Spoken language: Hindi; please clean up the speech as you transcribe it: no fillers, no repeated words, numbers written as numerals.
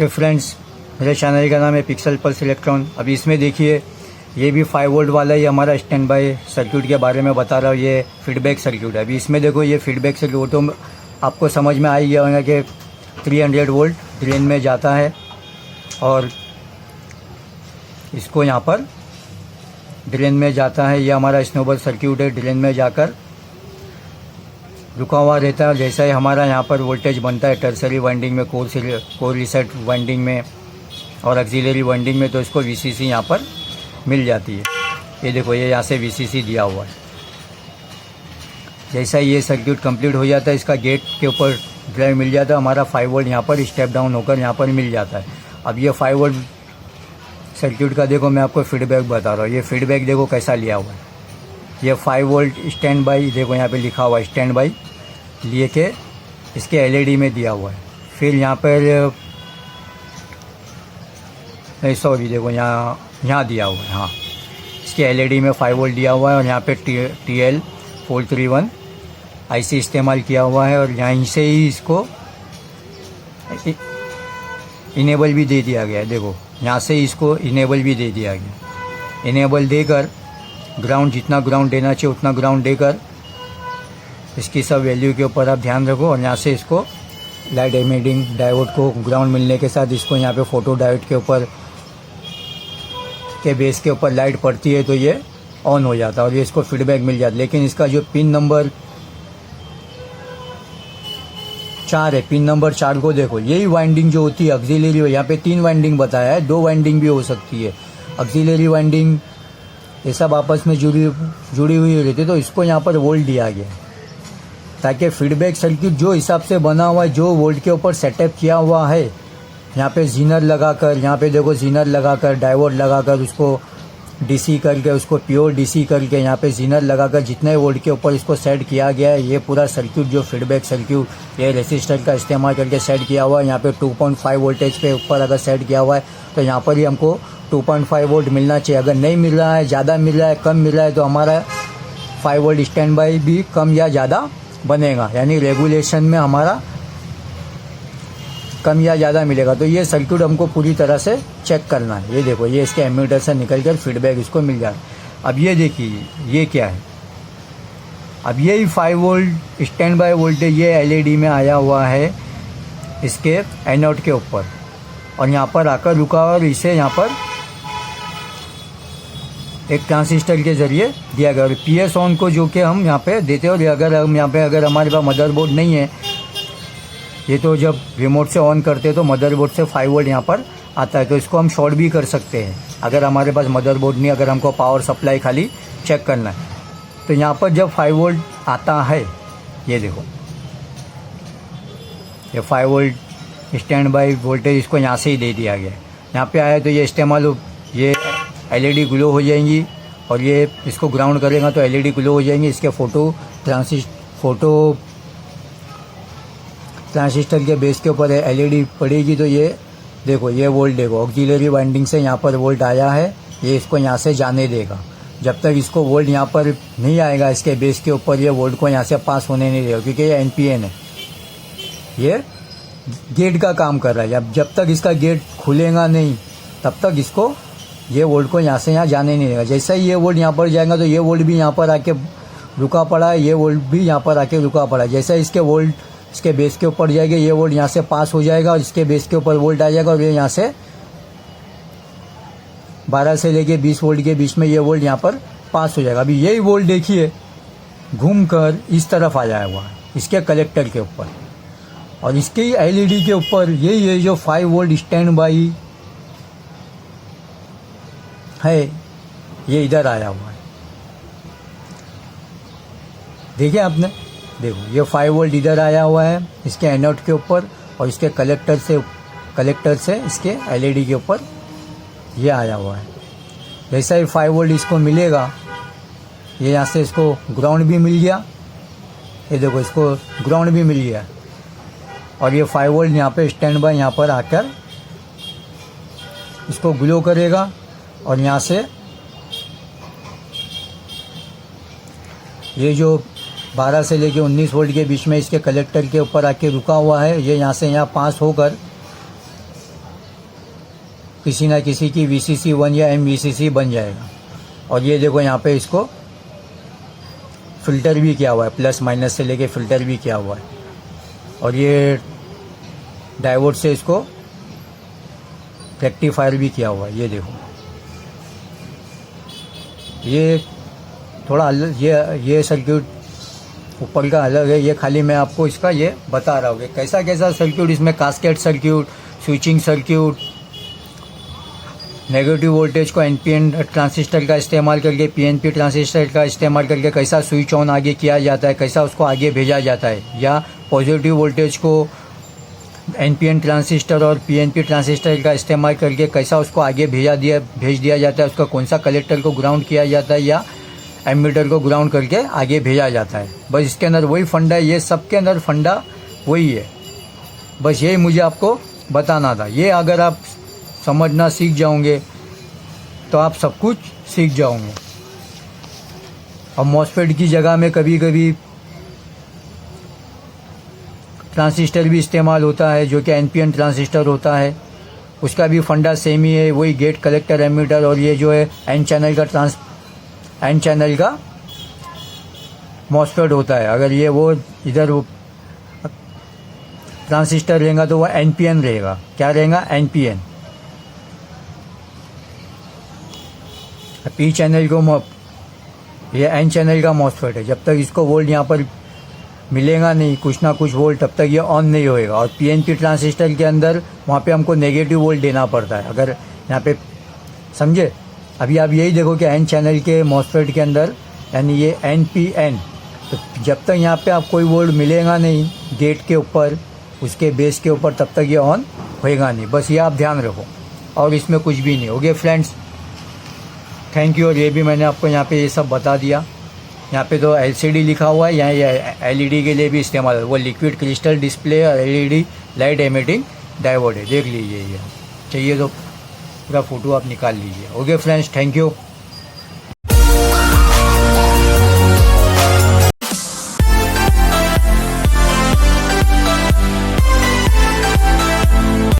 कि फ्रेंड्स, मेरे चैनल का नाम है पिक्सल पल्स इलेक्ट्रॉन। अभी इसमें देखिए, ये भी 5 वोल्ट वाला ही हमारा स्टैंड बाय सर्किट के बारे में बता रहा हूँ। ये फीडबैक सर्किट है। अभी इसमें देखो, ये फीडबैक सर्किट तो आपको समझ में आ ही गया होगा कि 300 वोल्ट ड्रेन में जाता है और इसको यहाँ पर ड्रेन में जाता है। ये हमारा स्नोबल सर्किट है। ड्रेन में जाकर रुका हुआ रहता है। जैसा ही हमारा यहाँ पर वोल्टेज बनता है टर्सरी वाइंडिंग में, कोर रीसेट वाइंडिंग में और ऑक्सिलरी वाइंडिंग में, तो इसको वीसीसी यहाँ पर मिल जाती है। ये देखो, ये यहाँ से वीसीसी दिया हुआ है। जैसा ही ये सर्किट कंप्लीट हो जाता है, इसका गेट के ऊपर ड्राइव मिल जाता है। हमारा 5 वोल्ट यहाँ पर स्टेप डाउन होकर यहाँ पर मिल जाता है। अब ये 5 वोल्ट सर्किट का देखो, मैं आपको फीडबैक बता रहा हूँ। ये फीडबैक देखो कैसा लिया हुआ है। ये 5 वोल्ट स्टैंड बाई, देखो यहाँ पे लिखा हुआ है स्टैंड बाई, लिए के इसके एलईडी में दिया हुआ है। फिर यहाँ पर सॉरी, देखो यहाँ दिया हुआ है। हाँ, इसके एलईडी में 5 वोल्ट दिया हुआ है और यहाँ पे TL431 आईसी इस्तेमाल किया हुआ है और यहाँ से ही इसको इनेबल भी दे दिया गया है। देखो, यहाँ से ही इसको इनेबल भी दे दिया गया। इनेबल देकर ग्राउंड, जितना ग्राउंड देना चाहिए उतना ग्राउंड देकर इसकी सब वैल्यू के ऊपर आप ध्यान रखो। और यहाँ से इसको लाइट एमिटिंग डायोड को ग्राउंड मिलने के साथ इसको यहाँ पे फोटो डायोड के ऊपर के बेस के ऊपर लाइट पड़ती है तो ये ऑन हो जाता है और ये इसको फीडबैक मिल जाता है। लेकिन इसका जो पिन नंबर 4 है, पिन नंबर 4 को देखो, यही वाइंडिंग जो होती है ऑक्सिलरी, यहाँ पे 3 वाइंडिंग बताया है, 2 वाइंडिंग भी हो सकती है। ऑक्सिलरी वाइंडिंग ये सब आपस में जुड़ी हुई रहती है, तो इसको यहाँ पर वोल्ट दिया गया है ताकि फीडबैक सर्किट जो हिसाब से बना हुआ है, जो वोल्ट के ऊपर सेटअप किया हुआ है, यहाँ पे जीनर लगाकर, यहाँ पे देखो जीनर लगाकर, डायोड लगाकर, उसको डीसी करके, उसको प्योर डीसी करके, यहाँ पे जीनर लगाकर जितने वोल्ट के ऊपर इसको सेट किया गया है, ये पूरा सर्किट जो फीडबैक सर्किट ये रेसिस्टर का इस्तेमाल करके सेट किया हुआ है। यहाँ पे 2.5 वोल्टेज पे ऊपर अगर सेट किया हुआ है तो यहाँ पर ही हमको 2.5 वोल्ट मिलना चाहिए। अगर नहीं मिल रहा है, ज़्यादा मिल रहा है, कम मिल रहा है, तो हमारा 5 वोल्ट स्टैंड बाई भी कम या ज़्यादा बनेगा, यानी रेगुलेशन में हमारा कम या ज़्यादा मिलेगा। तो ये सर्किट हमको पूरी तरह से चेक करना है। ये देखो, ये इसके एमीटर से निकल कर फीडबैक इसको मिल जाए। अब ये देखिए, ये क्या है, अब यही 5 वोल्ट स्टैंड बाय वोल्टेज ये एलईडी में आया हुआ है इसके एनोड के ऊपर और यहाँ पर आकर रुका और इसे यहाँ पर एक ट्रांजिस्टर के ज़रिए दिया गया। और PS ऑन को जो कि हम यहाँ पे देते हैं, और अगर हम यहाँ पे अगर हमारे पास मदरबोर्ड नहीं है, ये तो जब रिमोट से ऑन करते हैं तो मदरबोर्ड से 5 वोल्ट यहाँ पर आता है, तो इसको हम शॉर्ट भी कर सकते हैं अगर हमारे पास मदरबोर्ड नहीं, अगर हमको पावर सप्लाई खाली चेक करना है। तो यहाँ पर जब 5 वोल्ट आता है, ये देखो, ये 5 वोल्ट स्टैंड बाई वोल्टेज इसको यहाँ से ही दे दिया गया है। यहाँ पे आया तो ये इस्तेमाल, ये एलईडी ग्लो हो जाएंगी और ये इसको ग्राउंड करेगा तो एलईडी ग्लो हो जाएंगी। इसके फोटो ट्रांजिस्टर के बेस के ऊपर एलईडी पड़ेगी तो ये देखो, ये वोल्ट देखो, ऑक्सिलरी वाइंडिंग से यहाँ पर वोल्ट आया है, ये इसको यहाँ से जाने देगा। जब तक इसको वोल्ट यहाँ पर नहीं आएगा इसके बेस के ऊपर, ये वोल्ट को यहाँ से पास होने नहीं देगा, क्योंकि ये NPN है, ये गेट का काम कर रहा है। जब तक इसका गेट खुलेगा नहीं तब तक इसको ये वोल्ट को यहाँ से यहाँ जाने नहीं देगा। जैसा ही ये वोल्ट यहाँ पर जाएगा तो ये वोल्ट भी यहाँ पर आके रुका पड़ा है, ये वोल्ट भी यहाँ पर आके रुका पड़ा है। जैसा इसके वोल्ट इसके बेस के ऊपर जाएगा, ये वोल्ट यहाँ से पास हो जाएगा और इसके बेस के ऊपर वोल्ट आ जाएगा और ये यहाँ से 12 से लेके 20 वोल्ट के बीच में ये वोल्ट यहाँ पर पास हो जाएगा। अभी यही वोल्ट देखिए घूमकर इस तरफ आ जाएगा हुआ इसके कलेक्टर के ऊपर, और इसके एलईडी के ऊपर यही है जो 5 वोल्ट स्टैंड बाई है, ये इधर आया हुआ है। देखिए आपने, देखो ये 5 वोल्ट इधर आया हुआ है इसके एनोड के ऊपर और इसके कलेक्टर से इसके एलईडी के ऊपर ये आया हुआ है। जैसा ही 5 वोल्ट इसको मिलेगा, ये यहाँ से इसको ग्राउंड भी मिल गया, ये देखो इसको ग्राउंड भी मिल गया और ये 5 वोल्ट यहाँ पे स्टैंड बाय यहाँ पर आकर इसको ग्लो करेगा और यहाँ से ये जो 12 से लेके 19 वोल्ट के बीच में इसके कलेक्टर के ऊपर आके रुका हुआ है, ये यहाँ से यहाँ पास होकर किसी ना किसी की VCC1 या MVCC बन जाएगा। और ये देखो यहाँ पे इसको फ़िल्टर भी किया हुआ है, प्लस माइनस से लेके फ़िल्टर भी किया हुआ है। और ये डायोड से इसको रेक्टिफायर भी किया हुआ है। ये देखो, ये थोड़ा अलग, ये सर्किट ऊपर का अलग है। ये खाली मैं आपको इसका ये बता रहा हूँ कि कैसा कैसा सर्किट इसमें, casket circuit, switching circuit, negative voltage को NPN ट्रांजिस्टर का इस्तेमाल करके PNP ट्रांजिस्टर का इस्तेमाल करके कैसा स्विच ऑन आगे किया जाता है, कैसा उसको आगे भेजा जाता है, या पॉजिटिव वोल्टेज को NPN ट्रांजिस्टर और PNP ट्रांजिस्टर का इस्तेमाल करके कैसा उसको आगे भेज दिया जाता है, उसका कौन सा कलेक्टर को ग्राउंड किया जाता है या एमीटर को ग्राउंड करके आगे भेजा जाता है। बस इसके अंदर वही फंडा है, ये सब के अंदर फंडा वही है। बस यही मुझे आपको बताना था। ये अगर आप समझना सीख जाओगे तो आप सब कुछ सीख जाओगे। अब मॉसफेट की जगह में कभी कभी ट्रांजिस्टर भी इस्तेमाल होता है, जो कि NPN ट्रांजिस्टर होता है। उसका भी फंडा सेम ही है, वही गेट, कलेक्टर, एमीटर। और ये जो है N चैनल का मॉसफेट होता है। अगर ये वो इधर ट्रांजिस्टर रहेगा तो वो NPN रहेगा। क्या रहेगा? NPN। P चैनल को ये N चैनल का मॉसफेट है। जब तक इसको वोल्ट यहाँ पर मिलेगा नहीं, कुछ ना कुछ वोल्ट, तब तक ये ऑन नहीं होएगा। और PNP ट्रांजिस्टर के अंदर वहाँ पे हमको नेगेटिव वोल्ट देना पड़ता है। अगर यहाँ पे समझे, अभी आप यही देखो कि N चैनल के मॉसफेट के अंदर, यानी ये NPN, तो जब तक यहाँ पे आप कोई वोल्ट मिलेगा नहीं गेट के ऊपर, उसके बेस के ऊपर, तब तक ये ऑन होएगा नहीं। बस ये आप ध्यान रखो, और इसमें कुछ भी नहीं। Okay friends, thank you. और ये भी मैंने आपको यहाँ पे ये सब बता दिया। यहाँ पे तो LCD लिखा हुआ है, यहाँ ये LED के लिए भी इस्तेमाल है। वो लिक्विड क्रिस्टल डिस्प्ले और LED लाइट एमिटिंग डायोड है। देख लीजिए, ये चाहिए तो पूरा फ़ोटो आप निकाल लीजिए। Okay friends, thank you.